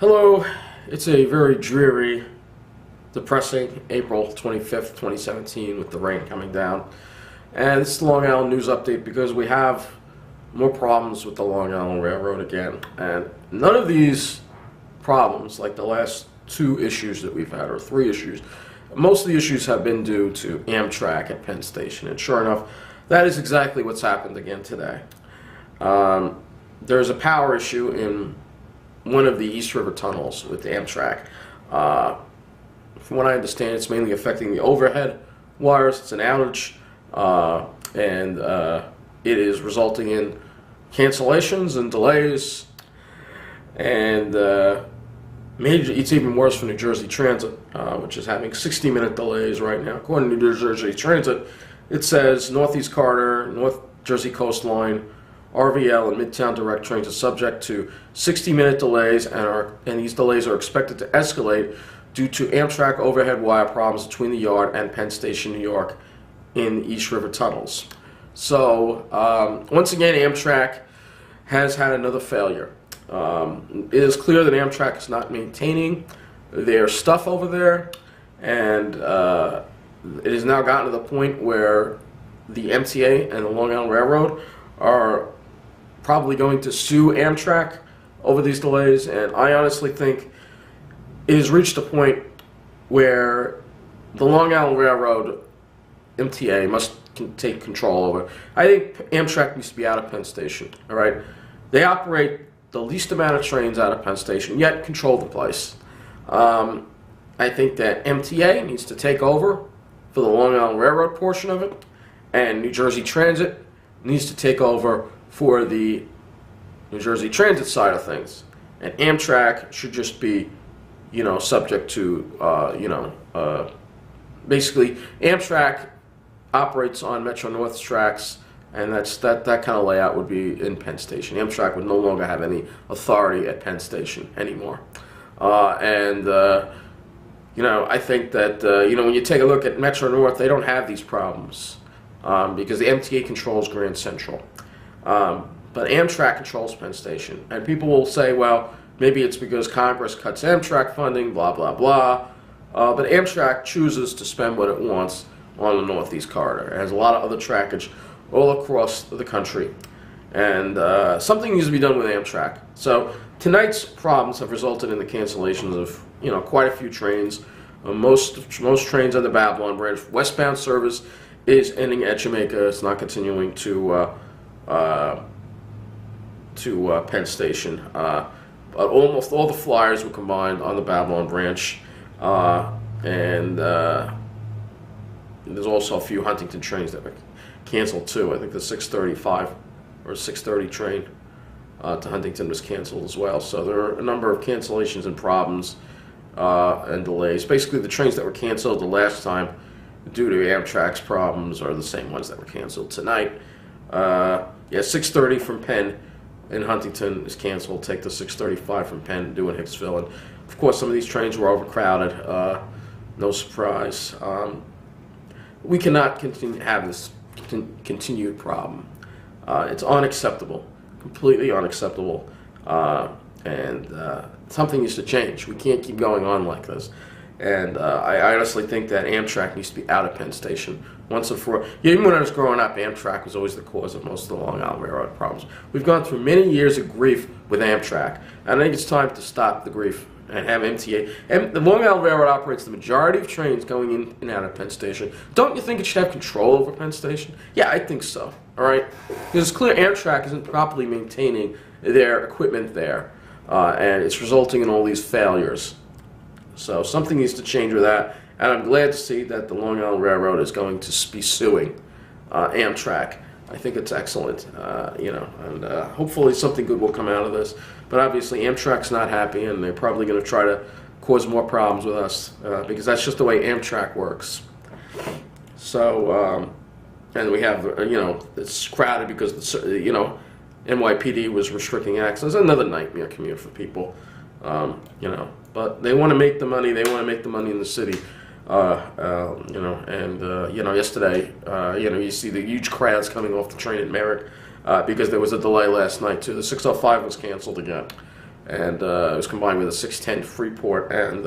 Hello, it's a very dreary, depressing April 25th, 2017 with the rain coming down. And this is the Long Island News Update because we have more problems with the Long Island Railroad again. And none of these problems, like the last two issues that we've had, or three issues, most of the issues have been due to Amtrak at Penn Station. And sure enough, that is exactly what's happened again today. There's a power issue in one of the East River tunnels with the Amtrak. From what I understand, it's mainly affecting the overhead wires. It's an outage, and it is resulting in cancellations and delays. And it's even worse for New Jersey Transit, which is having 60-minute delays right now. According to New Jersey Transit, it says Northeast Corridor, North Jersey Coastline, RVL and Midtown Direct trains are subject to 60-minute delays, and these delays are expected to escalate due to Amtrak overhead wire problems between the yard and Penn Station, New York, in the East River tunnels. So once again, Amtrak has had another failure. It is clear that Amtrak is not maintaining their stuff over there, and it has now gotten to the point where the MTA and the Long Island Railroad are probably going to sue Amtrak over these delays, and I honestly think it has reached a point where the Long Island Railroad, MTA, must take control over it. I think Amtrak needs to be out of Penn Station, all right? They operate the least amount of trains out of Penn Station, yet control the place. I think that MTA needs to take over for the Long Island Railroad portion of it, and New Jersey Transit needs to take over for the New Jersey Transit side of things. And Amtrak should just be, subject to, basically, Amtrak operates on Metro North tracks, and that kind of layout would be in Penn Station. Amtrak would no longer have any authority at Penn Station anymore. I think that, when you take a look at Metro North, they don't have these problems because the MTA controls Grand Central. But Amtrak controls Penn Station. And people will say, well, maybe it's because Congress cuts Amtrak funding, blah, blah, blah. But Amtrak chooses to spend what it wants on the Northeast Corridor. It has a lot of other trackage all across the country. And something needs to be done with Amtrak. So tonight's problems have resulted in the cancellations of, quite a few trains. Most trains on the Babylon branch. Westbound service is ending at Jamaica. It's not continuing to Penn Station. But almost all the flyers were combined on the Babylon branch, and there's also a few Huntington trains that were canceled too. I think the 6:35 or 6:30 train to Huntington was canceled as well. So there are a number of cancellations and problems and delays. Basically, the trains that were canceled the last time due to Amtrak's problems are the same ones that were canceled tonight. 6:30 from Penn in Huntington is canceled. Take the 6:35 from Penn and do in Hicksville. And of course, some of these trains were overcrowded. No surprise. We cannot continue to have this continued problem. It's unacceptable, completely unacceptable, and something needs to change. We can't keep going on like this. And I honestly think that Amtrak needs to be out of Penn Station once and for all. Even when I was growing up, Amtrak was always the cause of most of the Long Island Railroad problems. We've gone through many years of grief with Amtrak, and I think it's time to stop the grief and have MTA. And the Long Island Railroad operates the majority of trains going in and out of Penn Station. Don't you think it should have control over Penn Station? Yeah, I think so. All right, because it's clear Amtrak isn't properly maintaining their equipment there, and it's resulting in all these failures. So something needs to change with that, and I'm glad to see that the Long Island Railroad is going to be suing Amtrak. I think it's excellent, and hopefully something good will come out of this. But obviously Amtrak's not happy, and they're probably going to try to cause more problems with us because that's just the way Amtrak works. So, and we have, it's crowded because, NYPD was restricting access. Another nightmare commute for people, But they want to make the money. They want to make the money in the city. Yesterday, you see the huge crowds coming off the train at Merrick because there was a delay last night too. The 605 was canceled again. and it was combined with a 610 Freeport. And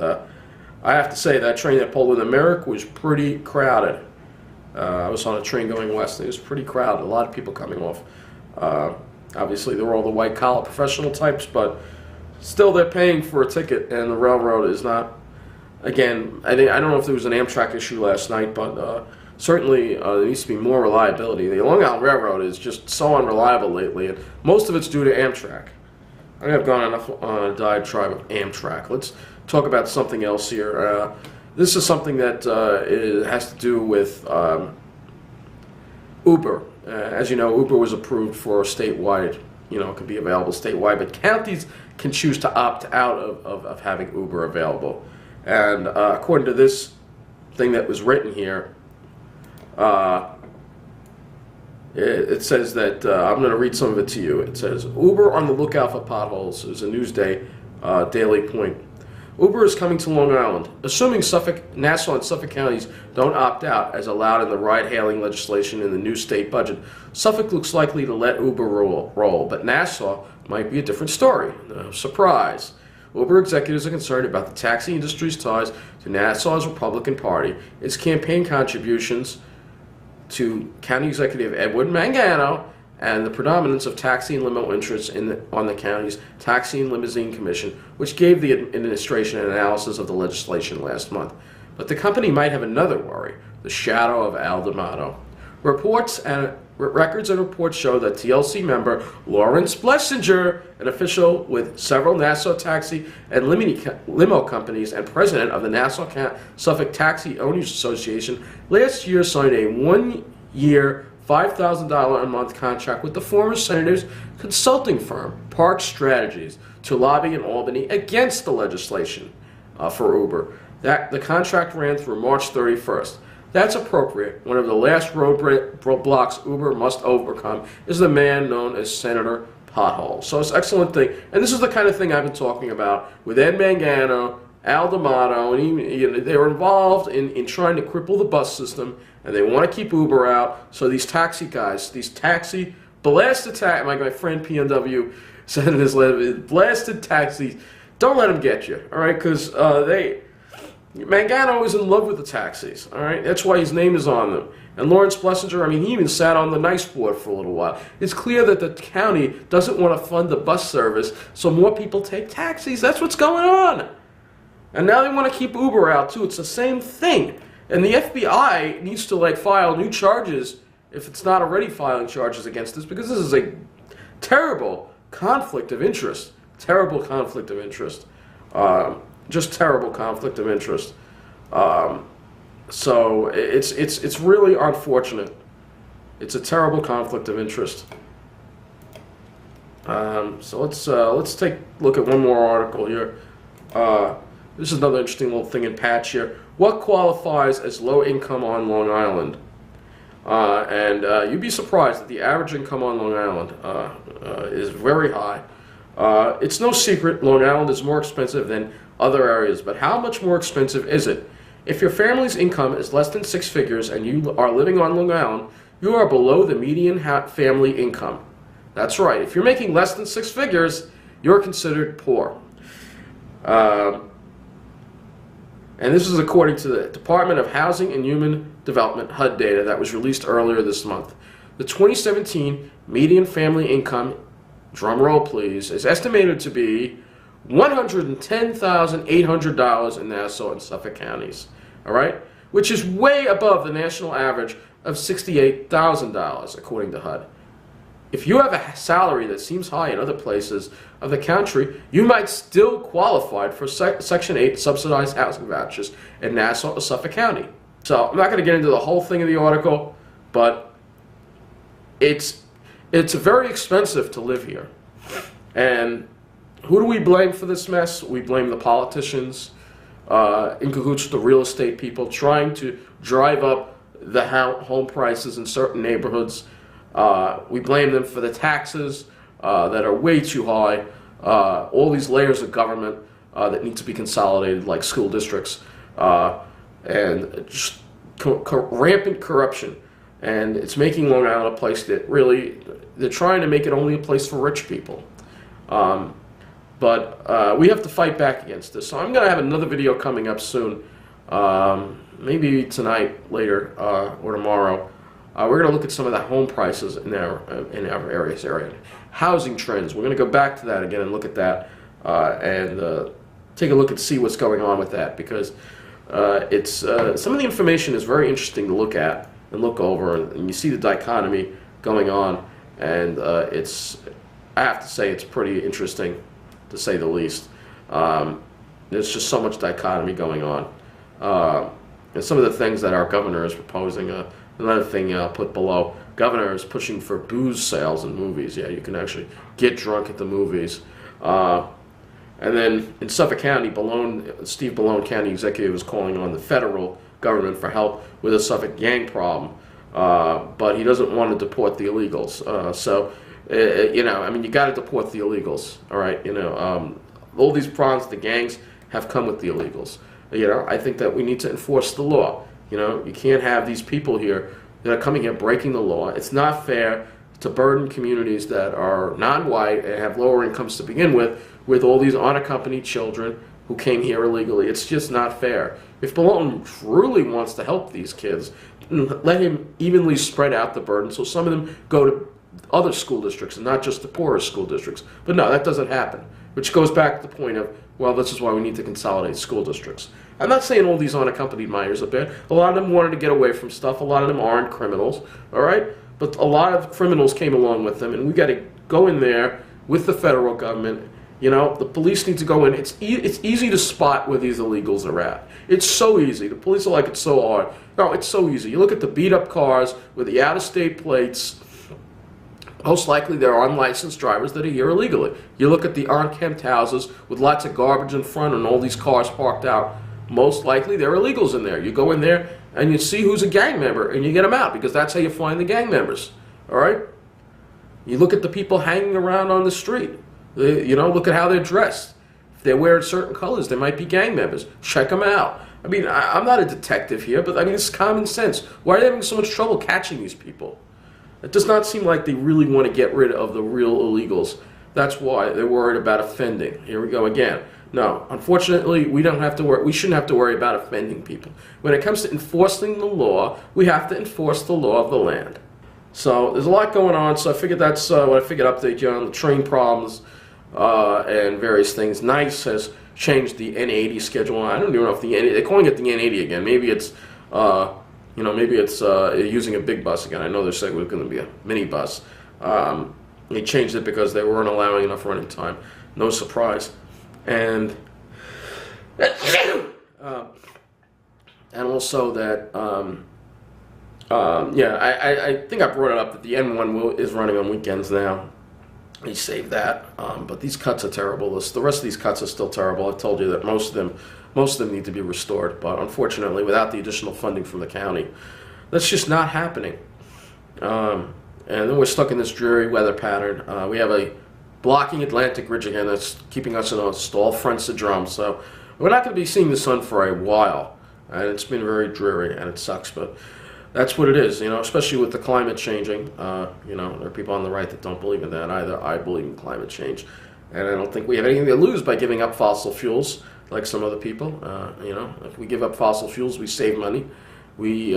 I have to say that train that pulled in the Merrick was pretty crowded. I was on a train going west, and it was pretty crowded. A lot of people coming off. Obviously, they were all the white-collar professional types, but still they're paying for a ticket, and the railroad is not. Again, I don't know if there was an Amtrak issue last night, but certainly there needs to be more reliability. The Long Island Railroad is just so unreliable lately, and most of it's due to Amtrak. I think I've gone enough on a diatribe of Amtrak. Let's talk about something else here. This is something that has to do with Uber. As you know, Uber was approved for statewide. You know, it can be available statewide, but counties can choose to opt out of having Uber available. And according to this thing that was written here, it says that, I'm going to read some of it to you. It says, Uber on the lookout for potholes. It was a Newsday Daily Point. Uber is coming to Long Island. Assuming Nassau and Suffolk counties don't opt out, as allowed in the ride-hailing legislation in the new state budget, Suffolk looks likely to let Uber roll, but Nassau might be a different story. No surprise. Uber executives are concerned about the taxi industry's ties to Nassau's Republican Party, its campaign contributions to County Executive Edward Mangano, and the predominance of taxi and limo interests on the county's Taxi and Limousine Commission, which gave the administration an analysis of the legislation last month. But the company might have another worry, the shadow of Al D'Amato. Records and reports show that TLC member Lawrence Blessinger, an official with several Nassau taxi and limo companies and president of the Nassau-Suffolk Taxi Owners Association, last year signed a one-year $5,000 a month contract with the former senator's consulting firm, Park Strategies, to lobby in Albany against the legislation for Uber. The contract ran through March 31st. That's appropriate. One of the last roadblocks Uber must overcome is the man known as Senator Pothole. So it's an excellent thing. And this is the kind of thing I've been talking about with Ed Mangano, Al D'Amato, and they were involved in trying to cripple the bus system, and they want to keep Uber out. So these taxi guys, these taxi blasted taxi, like my friend PNW said in his letter, blasted taxis, don't let them get you, all right? Because Mangano is in love with the taxis, all right? That's why his name is on them. And Lawrence Blessinger, I mean, he even sat on the NICE board for a little while. It's clear that the county doesn't want to fund the bus service, so more people take taxis. That's what's going on. And now they want to keep Uber out, too. It's the same thing. And the FBI needs to, file new charges if it's not already filing charges against this, because this is a terrible conflict of interest. Terrible conflict of interest. Just terrible conflict of interest. So it's really unfortunate. It's a terrible conflict of interest. So let's take a look at one more article here. This is another interesting little thing in Patch here. What qualifies as low income on Long Island? And you'd be surprised that the average income on Long Island is very high. It's no secret Long Island is more expensive than other areas, but how much more expensive is it? If your family's income is less than 6 figures and you are living on Long Island, you are below the median family income. That's right. If you're making less than 6 figures, you're considered poor. And this is according to the Department of Housing and Human Development HUD data that was released earlier this month. The 2017 median family income, drum roll please, is estimated to be $110,800 in Nassau and Suffolk counties, all right, which is way above the national average of $68,000, according to HUD. If you have a salary that seems high in other places of the country, you might still qualify for Section 8 subsidized housing vouchers in Nassau or Suffolk County. So I'm not going to get into the whole thing of the article, but it's very expensive to live here. And who do we blame for this mess? We blame the politicians, in cahoots with the real estate people, trying to drive up the home prices in certain neighborhoods. We blame them for the taxes that are way too high, all these layers of government that need to be consolidated, like school districts, and just rampant corruption. And it's making Long Island a place that really, they're trying to make it only a place for rich people. But we have to fight back against this. So I'm going to have another video coming up soon, maybe tonight, later, or tomorrow. We're going to look at some of the home prices in our area. Housing trends. We're going to go back to that again and look at that and take a look and see what's going on with that, because it's some of the information is very interesting to look at and look over, and you see the dichotomy going on, and I have to say it's pretty interesting, to say the least. There's just so much dichotomy going on. And some of the things that our governor is proposing, another thing I'll put below, governor is pushing for booze sales in movies. Yeah, you can actually get drunk at the movies. And then in Suffolk County, Steve Bellone, County Executive, is calling on the federal government for help with a Suffolk gang problem. But he doesn't want to deport the illegals. I mean, you got to deport the illegals, all right? All these problems, the gangs have come with the illegals. I think that we need to enforce the law. You can't have these people here that are coming here breaking the law. It's not fair to burden communities that are non-white and have lower incomes to begin with all these unaccompanied children who came here illegally. It's just not fair. If Bellone truly wants to help these kids, let him evenly spread out the burden so some of them go to other school districts and not just the poorest school districts. But no, that doesn't happen, which goes back to the point of, well, this is why we need to consolidate school districts. I'm not saying all these unaccompanied minors are bad. A lot of them wanted to get away from stuff. A lot of them aren't criminals, all right? But a lot of criminals came along with them, and we got to go in there with the federal government. The police need to go in. It's easy to spot where these illegals are at. It's so easy. The police are like, it's so hard. No, it's so easy. You look at the beat-up cars with the out-of-state plates. Most likely they're unlicensed drivers that are here illegally. You look at the unkempt houses with lots of garbage in front and all these cars parked out. Most likely they're illegals in there. You go in there and you see who's a gang member and you get them out, because that's how you find the gang members. All right? You look at the people hanging around on the street. Look at how they're dressed. If they're wearing certain colors, they might be gang members. Check them out. I mean, I'm not a detective here, but I mean, it's common sense. Why are they having so much trouble catching these people? It does not seem like they really want to get rid of the real illegals. That's why they're worried about offending. Here we go again. No, unfortunately, we don't have to worry. We shouldn't have to worry about offending people. When it comes to enforcing the law, we have to enforce the law of the land. So there's a lot going on. So I figured that's what I figured update you on the train problems and various things. NICE has changed the N80 schedule. I don't even know if they're calling it the N80 again. Maybe it's using a big bus again. I know they said it was going to be a mini bus. They changed it because they weren't allowing enough running time. No surprise. And also that, I think I brought it up that the N1 is running on weekends now. He saved that, but these cuts are terrible. The rest of these cuts are still terrible. I told you that most of them need to be restored, but unfortunately, without the additional funding from the county, that's just not happening. And then we're stuck in this dreary weather pattern. We have a blocking Atlantic ridge again that's keeping us in a stall front syndrome. So we're not going to be seeing the sun for a while, and it's been very dreary, and it sucks, but that's what it is, especially with the climate changing. There are people on the right that don't believe in that either. I believe in climate change, and I don't think we have anything to lose by giving up fossil fuels like some other people. If we give up fossil fuels, we save money. We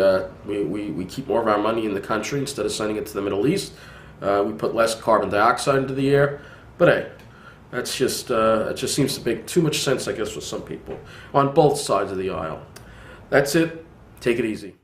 keep more of our money in the country instead of sending it to the Middle East. We put less carbon dioxide into the air. But hey, it just seems to make too much sense, I guess, for some people on both sides of the aisle. That's it. Take it easy.